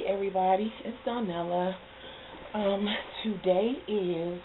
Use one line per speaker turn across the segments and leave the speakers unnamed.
everybody, it's Donella. Today is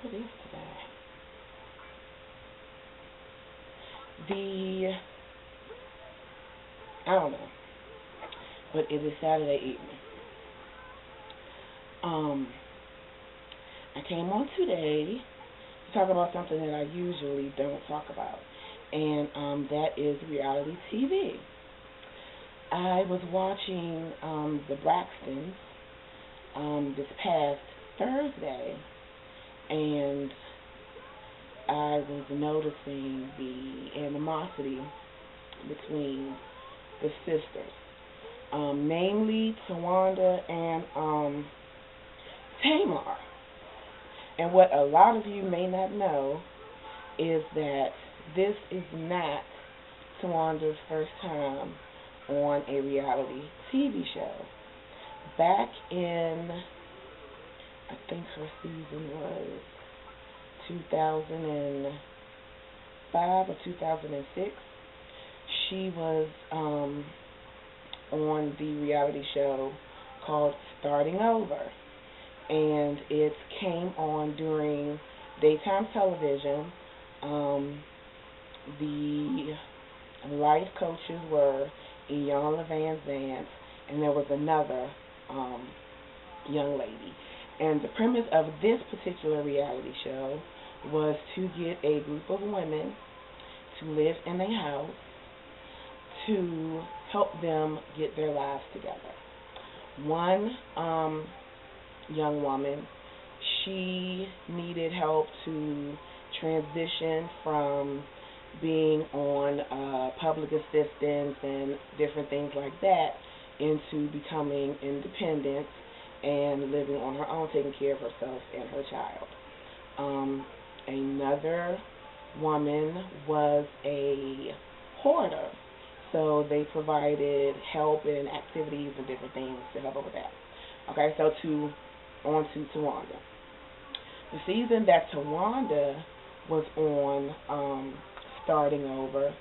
what is today? The I don't know, but it is Saturday evening. Um, I came on today to talk about something that I usually don't talk about, and that is reality TV. I was watching the Braxtons this past Thursday, and I was noticing the animosity between the sisters, namely Tawanda and Tamar. And what a lot of you may not know is that this is not Tawanda's first time on a reality TV show. Back in, I think her season was 2005 or 2006, she was on the reality show called Starting Over. And it came on during daytime television. The life coaches were Iyanla Van Zant, and there was another young lady. And the premise of this particular reality show was to get a group of women to live in a house to help them get their lives together. One young woman, she needed help to transition from being on public assistance and different things like that into becoming independent and living on her own, taking care of herself and her child. Another woman was a hoarder, so they provided help and activities and different things to help her with that. Okay, so on to Tawanda. The season that Tawanda was on, Starting Over,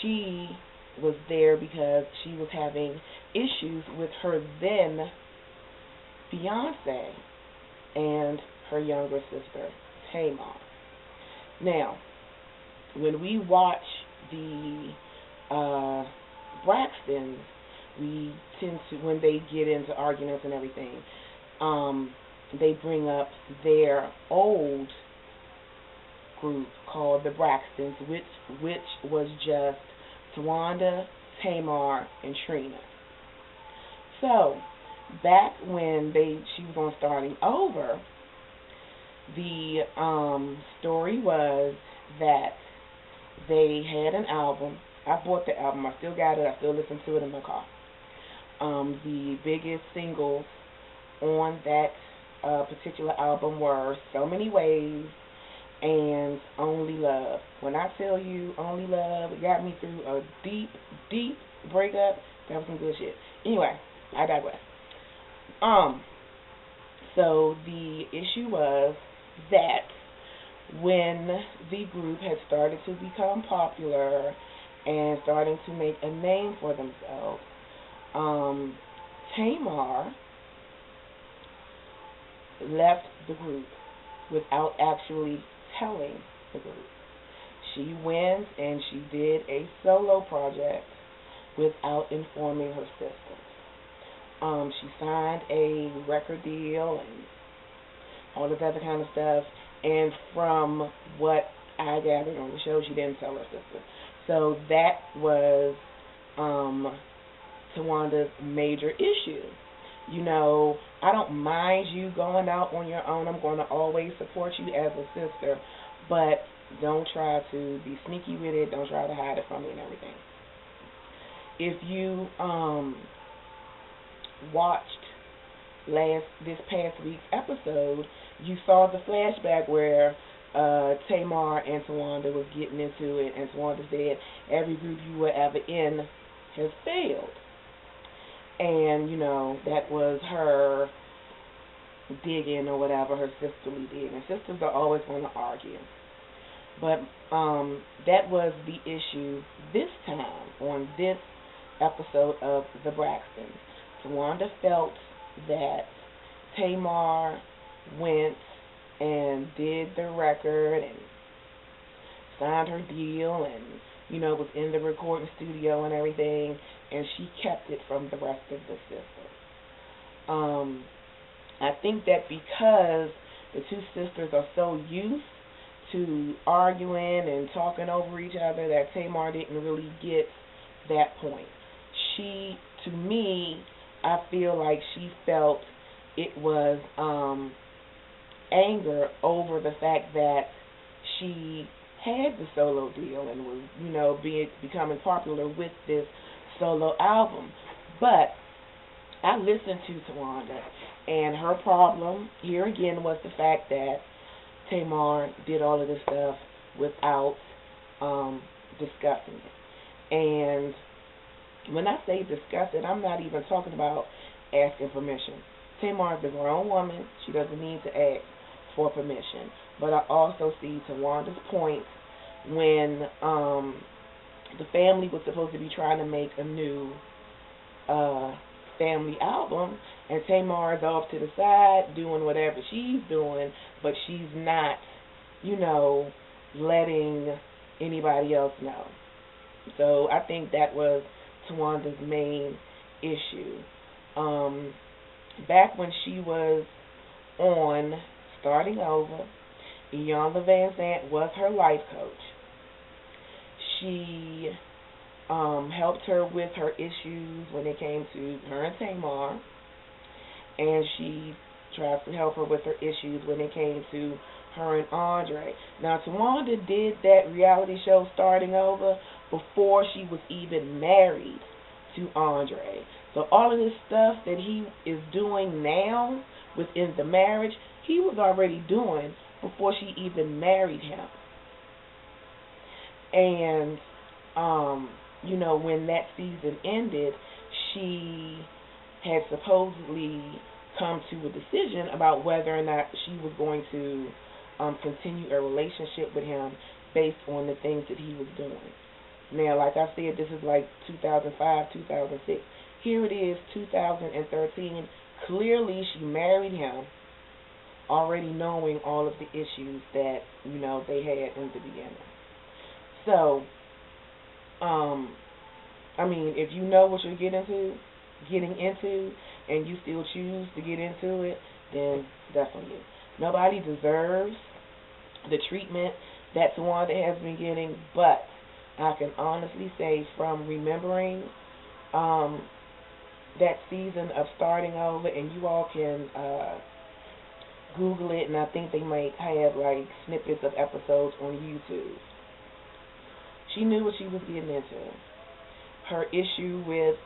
she was there because she was having issues with her then fiance and her younger sister, Tamar. Now, when we watch the Braxtons, we tend to, when they get into arguments and everything, they bring up their old group called the Braxtons, which was just Tawanda, Tamar, and Trina. So back when she was on Starting Over, the story was that they had an album. I bought the album. I still got it. I still listen to it in my car. The biggest singles on that particular album were So Many Ways and Only Love. When I tell you Only Love got me through a deep, deep breakup, that was some good shit. Anyway, I digress. So the issue was that when the group had started to become popular and starting to make a name for themselves, Tamar left the group without actually telling the group. She went and she did a solo project without informing her sisters. She signed a record deal and all this other kind of stuff. And from what I gathered on the show, she didn't tell her sister. So that was Tawanda's major issue. You know, I don't mind you going out on your own. I'm going to always support you as a sister, but don't try to be sneaky with it. Don't try to hide it from me and everything. If you watched this past week's episode, you saw the flashback where Tamar and Tawanda was getting into it, and Tawanda said, every group you were ever in has failed. And, you know, that was her digging or whatever, her sisterly digging. Sisters are always going to argue. But that was the issue this time on this episode of The Braxtons. Tawanda felt that Tamar went and did the record and signed her deal and was in the recording studio and everything, and she kept it from the rest of the sisters. I think that because the two sisters are so used to arguing and talking over each other that Tamar didn't really get that point. To me, I feel like she felt it was anger over the fact that she had the solo deal and was, becoming popular with this solo album. But I listened to Tawanda, and her problem here again was the fact that Tamar did all of this stuff without discussing it. And when I say discuss it, I'm not even talking about asking permission. Tamar is a grown woman. She doesn't need to ask for permission. But I also see Tawanda's point when the family was supposed to be trying to make a new family album, and Tamar is off to the side doing whatever she's doing, but she's not, letting anybody else know. So I think that was Tawanda's main issue. Back when she was on Starting Over, Iyanla Vanzant was her life coach. She helped her with her issues when it came to her and Tamar, and she tried to help her with her issues when it came to her and Andre. Now, Tawanda did that reality show Starting Over before she was even married to Andre. So all of this stuff that he is doing now within the marriage, he was already doing before she even married him. And, when that season ended, she had supposedly come to a decision about whether or not she was going to continue a relationship with him based on the things that he was doing. Now, like I said, this is like 2005, 2006. Here it is, 2013. Clearly, she married him already knowing all of the issues that, they had in the beginning. So, if you know what you're getting into, and you still choose to get into it, then that's on you. Nobody deserves the treatment that Tawanda has been getting, but I can honestly say from remembering that season of Starting Over, and you all can Google it, and I think they might have like snippets of episodes on YouTube. She knew what she was getting into. Her issue with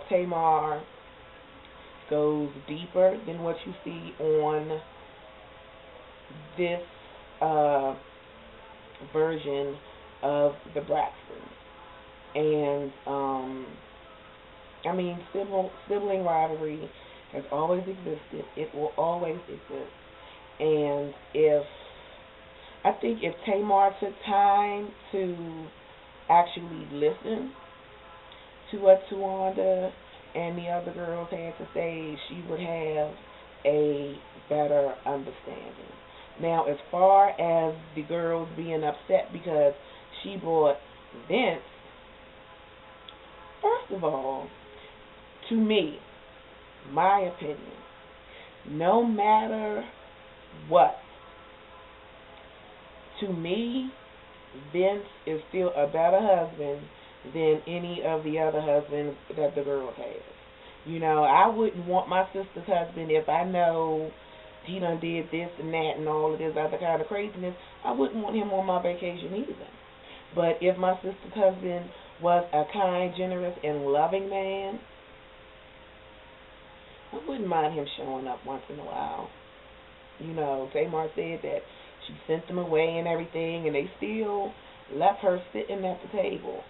Tamar goes deeper than what you see on this version of the Braxtons. And sibling rivalry has always existed. It will always exist. And I think if Tamar took time to actually listen to what Tawanda and the other girls had to say, she would have a better understanding. Now, as far as the girls being upset because she brought Vince, first of all, to me, my opinion, no matter what, to me, Vince is still a better husband than any of the other husbands that the girls have. I wouldn't want my sister's husband if I know he done did this and that and all of this other kind of craziness. I wouldn't want him on my vacation either. But if my sister's husband was a kind, generous, and loving man, I wouldn't mind him showing up once in a while. Tamar said that she sent them away and everything, and they still left her sitting at the table.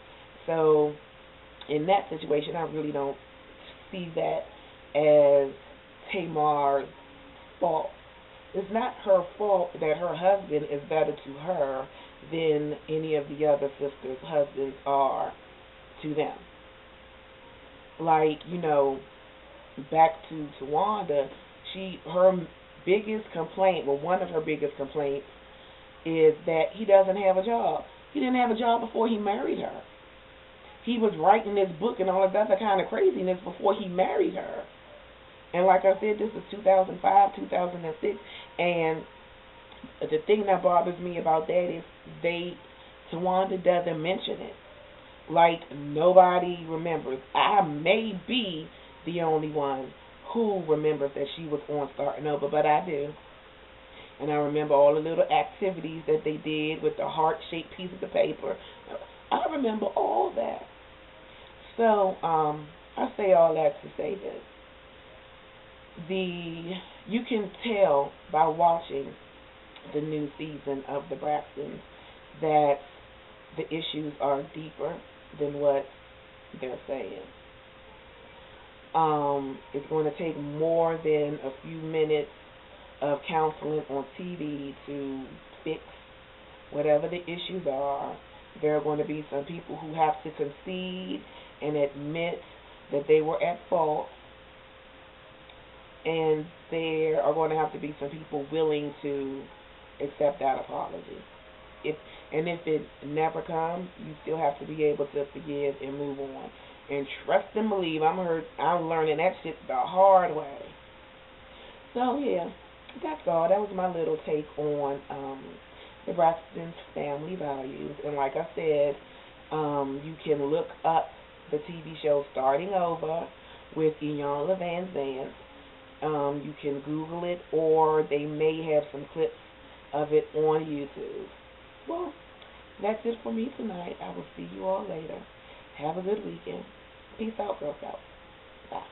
So, in that situation, I really don't see that as Tamar's fault. It's not her fault that her husband is better to her than any of the other sisters' husbands are to them. Like, back to Tawanda, her biggest complaint, well, one of her biggest complaints is that he doesn't have a job. He didn't have a job before he married her. He was writing this book and all of that kind of craziness before he married her. And like I said, this is 2005, 2006, and the thing that bothers me about that is Tawanda doesn't mention it. Like, nobody remembers. I may be the only one who remembers that she was on Starting Over, but I do. And I remember all the little activities that they did with the heart-shaped pieces of paper. I remember all that. So, I say all that to say this. You can tell by watching the new season of the Braxtons that the issues are deeper than what they're saying. It's going to take more than a few minutes of counseling on TV to fix whatever the issues are. There are going to be some people who have to concede and admit that they were at fault, and there are going to have to be some people willing to accept that apology. If it never comes, you still have to be able to forgive and move on. And trust and believe, I'm learning that shit the hard way. So yeah, that's all. That was my little take on the Braxton's family values. And like I said, you can look up the TV show Starting Over with Iyanla Vanzant. You can Google it, or they may have some clips of it on YouTube. Well, that's it for me tonight. I will see you all later. Have a good weekend. Peace out, Girl Scouts. Bye.